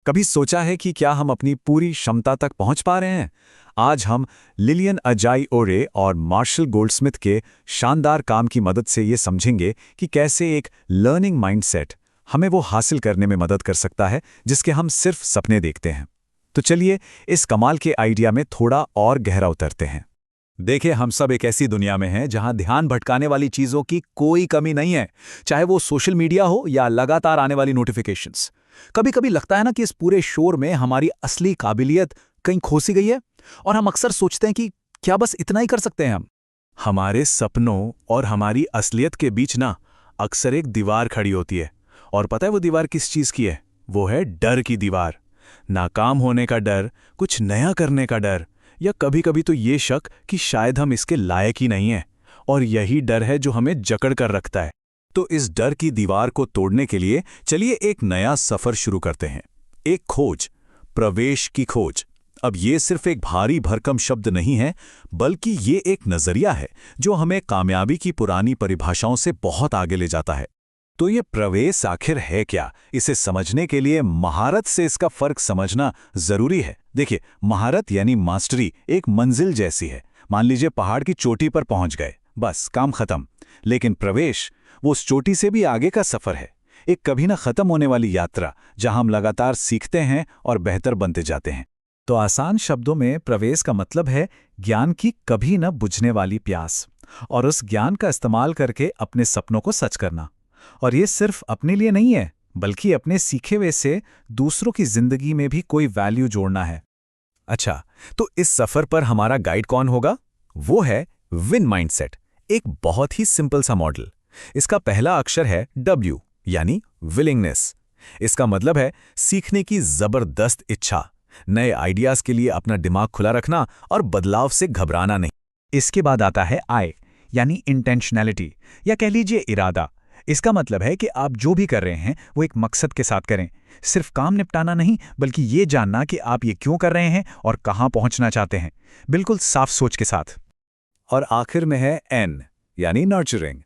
कभी सोचा है कि क्या हम अपनी पूरी क्षमता तक पहुंच पा रहे हैं? आज हम लिलियन अजाई ओरे और मार्शल गोल्डस्मिथ के शानदार काम की मदद से ये समझेंगे कि कैसे एक लर्निंग माइंडसेट हमें वो हासिल करने में मदद कर सकता है जिसके हम सिर्फ सपने देखते हैं। तो चलिए इस कमाल के आइडिया में थोड़ा और गहरा उतरते हैं। देखिए, हम सब एक ऐसी दुनिया में हैं जहां ध्यान भटकाने वाली चीजों की कोई कमी नहीं है, चाहे वो सोशल मीडिया हो या लगातार आने वाली नोटिफिकेशंस। कभी कभी लगता है ना कि इस पूरे शोर में हमारी असली काबिलियत कहीं खो सी गई है, और हम अक्सर सोचते हैं कि क्या बस इतना ही कर सकते हैं हम। हमारे सपनों और हमारी असलियत के बीच ना अक्सर एक दीवार खड़ी होती है, और पता है वो दीवार किस चीज की है? वो है डर की दीवार। नाकाम होने का डर, कुछ नया करने का डर, या कभी कभी तो ये शक कि शायद हम इसके लायक ही नहीं हैं, और यही डर है जो हमें जकड़ कर रखता है। तो इस डर की दीवार को तोड़ने के लिए चलिए एक नया सफर शुरू करते हैं। एक खोज, प्रवेश की खोज। अब ये सिर्फ एक भारी भरकम शब्द नहीं है, बल्कि ये एक नजरिया है जो हमें कामयाबी की पुरानी परिभाषाओं से बहुत आगे ले जाता है। तो ये प्रवेश आखिर है क्या? इसे समझने के लिए महारत से इसका फर्क समझना जरूरी है। देखिए, महारत यानी मास्टरी एक मंजिल जैसी है। मान लीजिए पहाड़ की चोटी पर पहुंच गए, बस काम खत्म। लेकिन प्रवेश वो उस चोटी से भी आगे का सफर है, एक कभी ना खत्म होने वाली यात्रा जहां हम लगातार सीखते हैं और बेहतर बनते जाते हैं। तो आसान शब्दों में प्रवेश का मतलब है ज्ञान की कभी न बुझने वाली प्यास, और उस ज्ञान का इस्तेमाल करके अपने सपनों को सच करना। और ये सिर्फ अपने लिए नहीं है, बल्कि अपने सीखे हुए से दूसरों की जिंदगी में भी कोई वैल्यू जोड़ना है। अच्छा, तो इस सफर पर हमारा गाइड कौन होगा? वो है विन माइंडसेट, एक बहुत ही सिंपल सा मॉडल। इसका पहला अक्षर है W, यानी विलिंगनेस। इसका मतलब है सीखने की जबरदस्त इच्छा, नए आइडियाज के लिए अपना दिमाग खुला रखना और बदलाव से घबराना नहीं। इसके बाद आता है I, यानी इंटेंशनैलिटी, या कह लीजिए इरादा। इसका मतलब है कि आप जो भी कर रहे हैं वो एक मकसद के साथ करें, सिर्फ काम निपटाना नहीं, बल्कि ये जानना कि आप ये क्यों कर रहे हैं और कहां पहुंचना चाहते हैं, बिल्कुल साफ सोच के साथ। और आखिर में है N, यानी नर्चरिंग।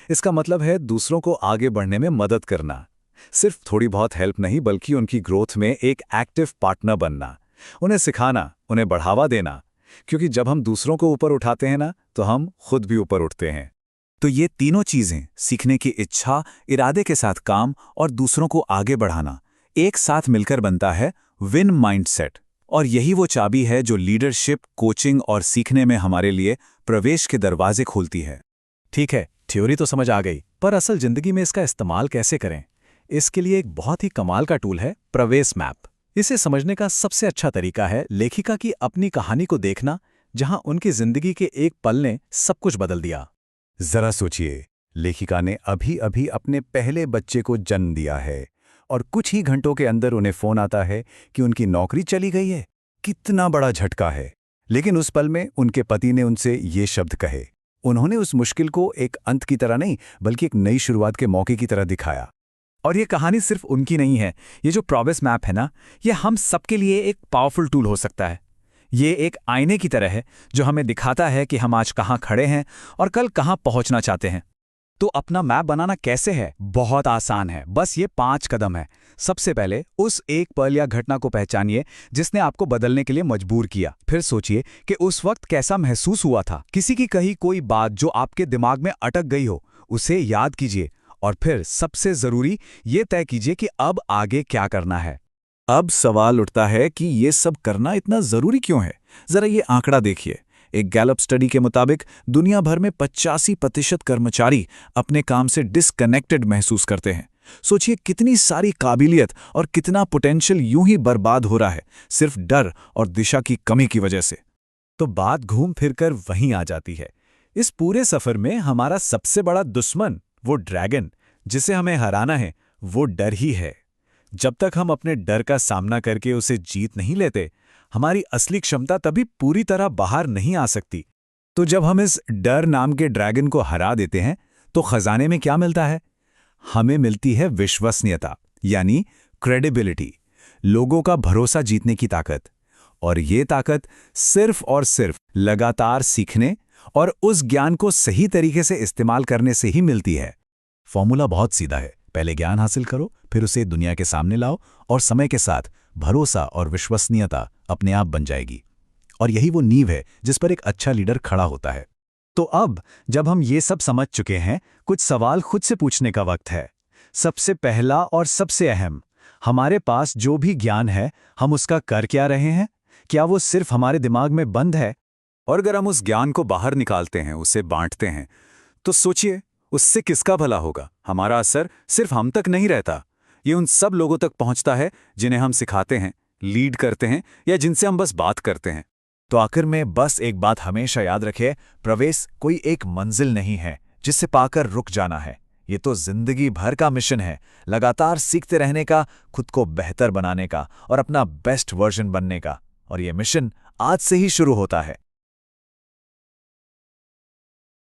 इसका मतलब है दूसरों को आगे बढ़ने में मदद करना, सिर्फ थोड़ी बहुत हेल्प नहीं, बल्कि उनकी ग्रोथ में एक एक्टिव पार्टनर बनना, उन्हें सिखाना, उन्हें बढ़ावा देना। क्योंकि जब हम दूसरों को ऊपर उठाते हैं ना, तो हम खुद भी ऊपर उठते हैं। तो ये तीनों चीजें, सीखने की इच्छा, इरादे के साथ काम और दूसरों को आगे बढ़ाना, एक साथ मिलकर बनता है विन माइंडसेट। और यही वो चाबी है जो लीडरशिप, कोचिंग और सीखने में हमारे लिए प्रवेश के दरवाजे खोलती है। ठीक है, थ्योरी तो समझ आ गई, पर असल जिंदगी में इसका इस्तेमाल कैसे करें? इसके लिए एक बहुत ही कमाल का टूल है प्रवेश मैप। इसे समझने का सबसे अच्छा तरीका है लेखिका की अपनी कहानी को देखना, जहां उनकी जिंदगी के एक पल ने सब कुछ बदल दिया। जरा सोचिए, लेखिका ने अभी अभी अपने पहले बच्चे को जन्म दिया है, और कुछ ही घंटों के अंदर उन्हें फोन आता है कि उनकी नौकरी चली गई है। कितना बड़ा झटका है। लेकिन उस पल में उनके पति ने उनसे ये शब्द कहे। उन्होंने उस मुश्किल को एक अंत की तरह नहीं, बल्कि एक नई शुरुआत के मौके की तरह दिखाया। और ये कहानी सिर्फ उनकी नहीं है। ये जो प्रवेश मैप है ना, ये हम सबके लिए एक पावरफुल टूल हो सकता है। ये एक आईने की तरह है जो हमें दिखाता है कि हम आज कहाँ खड़े हैं और कल कहाँ पहुंचना चाहते हैं। तो अपना मैप बनाना कैसे है? बहुत आसान है, बस ये 5 कदम है। सबसे पहले उस एक पल या घटना को पहचानिए जिसने आपको बदलने के लिए मजबूर किया। फिर सोचिए कि उस वक्त कैसा महसूस हुआ था। किसी की कही कोई बात जो आपके दिमाग में अटक गई हो, उसे याद कीजिए। और फिर सबसे जरूरी, ये तय कीजिए कि अब आगे क्या करना है। अब सवाल उठता है कि ये सब करना इतना जरूरी क्यों है? जरा ये आंकड़ा देखिए। एक गैलप स्टडी के मुताबिक दुनिया भर में 85% कर्मचारी अपने काम से डिस्कनेक्टेड महसूस करते हैं। सोचिए कितनी सारी काबिलियत और कितना पोटेंशियल यूं ही बर्बाद हो रहा है, सिर्फ डर और दिशा की कमी की वजह से। तो बात घूम फिरकर वहीं आ जाती है। इस पूरे सफर में हमारा सबसे बड़ा दुश्मन, वो ड्रैगन जिसे हमें हराना है, वो डर ही है। जब तक हम अपने डर का सामना करके उसे जीत नहीं लेते, हमारी असली क्षमता तभी पूरी तरह बाहर नहीं आ सकती। तो जब हम इस डर नाम के ड्रैगन को हरा देते हैं, तो खजाने में क्या मिलता है? हमें मिलती है विश्वसनीयता, यानी क्रेडिबिलिटी, लोगों का भरोसा जीतने की ताकत। और ये ताकत सिर्फ और सिर्फ लगातार सीखने और उस ज्ञान को सही तरीके से इस्तेमाल करने से ही मिलती है। फॉर्मूला बहुत सीधा है, पहले ज्ञान हासिल करो, फिर उसे दुनिया के सामने लाओ, और समय के साथ भरोसा और विश्वसनीयता अपने आप बन जाएगी। और यही वो नींव है जिस पर एक अच्छा लीडर खड़ा होता है। तो अब जब हम ये सब समझ चुके हैं, कुछ सवाल खुद से पूछने का वक्त है। सबसे पहला और सबसे अहम, हमारे पास जो भी ज्ञान है, हम उसका कर क्या रहे हैं? क्या वो सिर्फ हमारे दिमाग में बंद है? और अगर हम उस ज्ञान को बाहर निकालते हैं, उसे बांटते हैं, तो सोचिए उससे किसका भला होगा? हमारा असर सिर्फ हम तक नहीं रहता, ये उन सब लोगों तक पहुंचता है जिन्हें हम सिखाते हैं, लीड करते हैं या जिनसे हम बस बात करते हैं। तो आखिर में बस एक बात हमेशा याद रखें, प्रवेश कोई एक मंजिल नहीं है जिससे पाकर रुक जाना है। ये तो जिंदगी भर का मिशन है, लगातार सीखते रहने का, खुद को बेहतर बनाने का और अपना बेस्ट वर्जन बनने का। और ये मिशन आज से ही शुरू होता है।